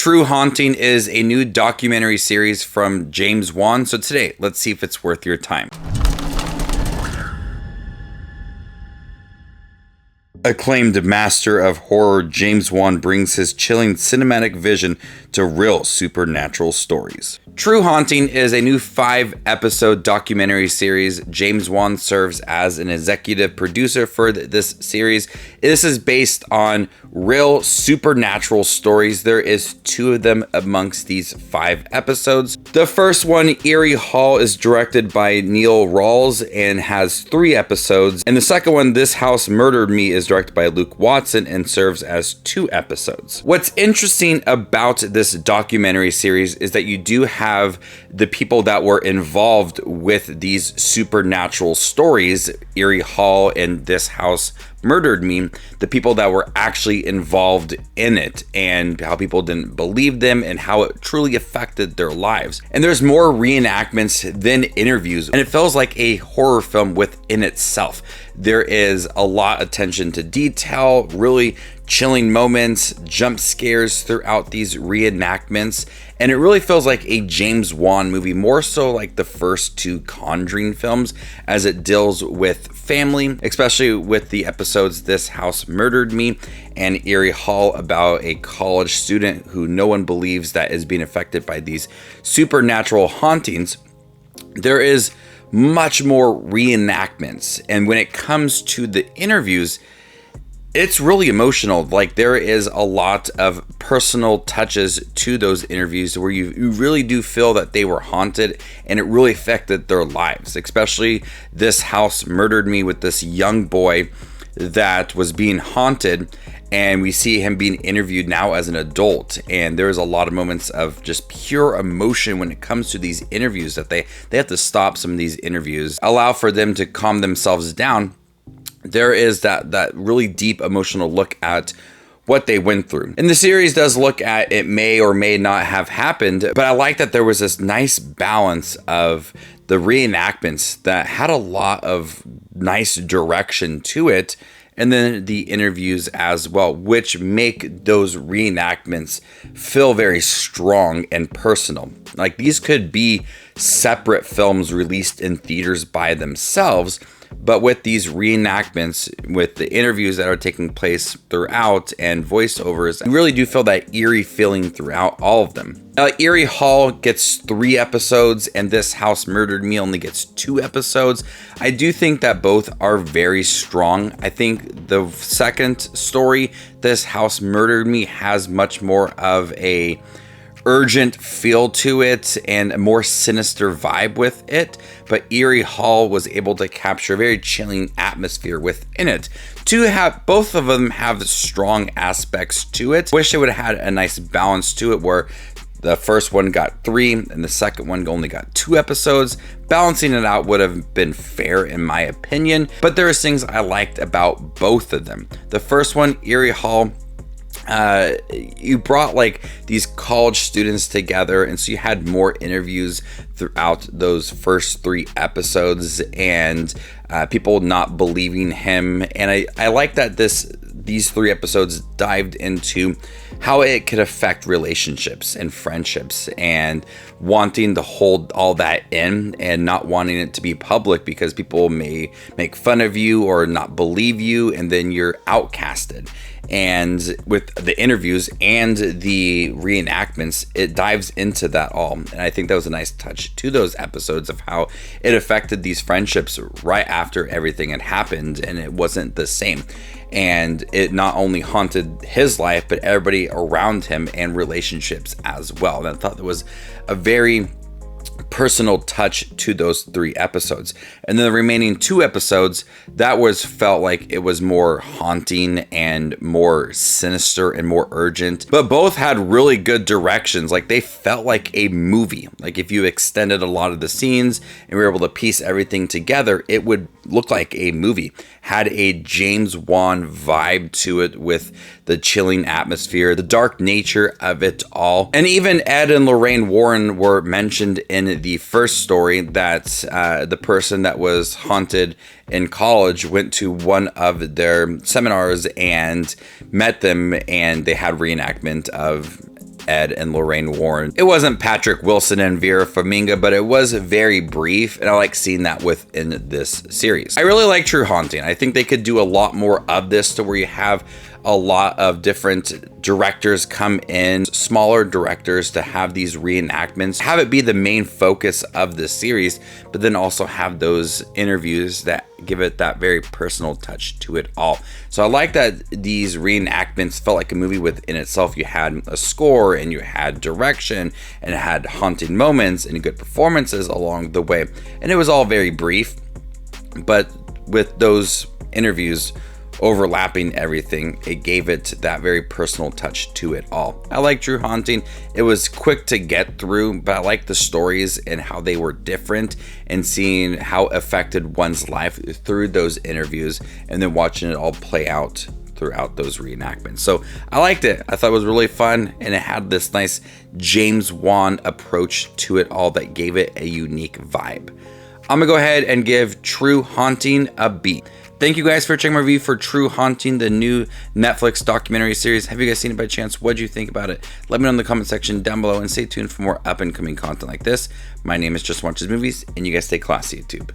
True Haunting is a new documentary series from James Wan. So today, let's see if it's worth your time. Acclaimed master of horror James Wan brings his chilling cinematic vision to real supernatural stories. True Haunting is a new 5-episode documentary series. James Wan serves as an executive producer for this series. This is based on real supernatural stories. There is 2 of them amongst these 5 episodes. The first one, Eerie Hall, is directed by Neil Rawls and has 3 episodes. And the second one, This House Murdered Me, is directed by Luke Watson and serves as 2 episodes. What's interesting about this documentary series is that you do have the people that were involved with these supernatural stories, Eerie Hall and This House Murdered Me, the people that were actually involved in it and how people didn't believe them and how it truly affected their lives. And there's more reenactments than interviews, and it feels like a horror film within itself. There is a lot of attention to detail, really chilling moments, jump scares throughout these reenactments, and it really feels like a James Wan movie, more so like the first 2 Conjuring films, as it deals with family, especially with the episodes This House Murdered Me and Eerie Hall, about a college student who no one believes that is being affected by these supernatural hauntings. There is much more reenactments, and when it comes to the interviews, it's really emotional. Like, there is a lot of personal touches to those interviews where you really do feel that they were haunted and it really affected their lives. Especially This House Murdered Me, with this young boy that was being haunted, and we see him being interviewed now as an adult, and there's a lot of moments of just pure emotion when it comes to these interviews, that they have to stop some of these interviews, allow for them to calm themselves down. There is that really deep emotional look at what they went through. And the series does look at it may or may not have happened, but I like that there was this nice balance of the reenactments that had a lot of nice direction to it, and then the interviews as well, which make those reenactments feel very strong and personal. Like, these could be separate films released in theaters by themselves, but with these reenactments, with the interviews that are taking place throughout and voiceovers, you really do feel that eerie feeling throughout all of them. Eerie Hall gets 3 episodes, and This House Murdered Me only gets 2 episodes. I do think that both are very strong. I think the second story, This House Murdered Me, has much more of a urgent feel to it and a more sinister vibe with it, but Eerie Hall was able to capture a very chilling atmosphere within it. Both of them have strong aspects to it. Wish it would have had a nice balance to it, where the first one got 3 and the second one only got 2 episodes. Balancing it out would have been fair in my opinion, but there are things I liked about both of them. The first one, Eerie Hall, you brought like these college students together, and so you had more interviews throughout those first 3 episodes, and people not believing him. And I like that these 3 episodes dived into how it could affect relationships and friendships, and wanting to hold all that in and not wanting it to be public because people may make fun of you or not believe you, and then you're outcasted. And with the interviews and the reenactments, it dives into that all. And I think that was a nice touch to those episodes of how it affected these friendships right after everything had happened, and it wasn't the same. And it not only haunted his life, but everybody around him and relationships as well. And I thought that was a very personal touch to those 3 episodes. And then the remaining 2 episodes, that felt like it was more haunting and more sinister and more urgent, but both had really good directions. Like, they felt like a movie. Like, if you extended a lot of the scenes and were able to piece everything together, it would look like a movie. Had a James Wan vibe to it, with the chilling atmosphere, the dark nature of it all. And even Ed and Lorraine Warren were mentioned in the first story, that the person that was haunted in college went to one of their seminars and met them, and they had reenactment of Ed and Lorraine Warren. It wasn't Patrick Wilson and Vera Farmiga, but it was very brief, and I like seeing that within this series. I really like True Haunting. I think they could do a lot more of this, to where you have a lot of different directors come in, smaller directors, to have these reenactments, have it be the main focus of the series, but then also have those interviews that give it that very personal touch to it all. So I like that these reenactments felt like a movie within itself. You had a score, and you had direction, and it had haunting moments and good performances along the way. And it was all very brief, but with those interviews overlapping everything, it gave it that very personal touch to it all. I like True Haunting. It was quick to get through, but I like the stories and how they were different, and seeing how it affected one's life through those interviews, and then watching it all play out throughout those reenactments. So I liked it. I thought it was really fun, and it had this nice James Wan approach to it all that gave it a unique vibe. I'm gonna go ahead and give True Haunting a B. Thank you guys for checking my review for True Haunting, the new Netflix documentary series. Have you guys seen it by chance? What'd you think about it? Let me know in the comment section down below, and stay tuned for more up and coming content like this. My name is Just Watches Movies, and you guys stay classy, YouTube.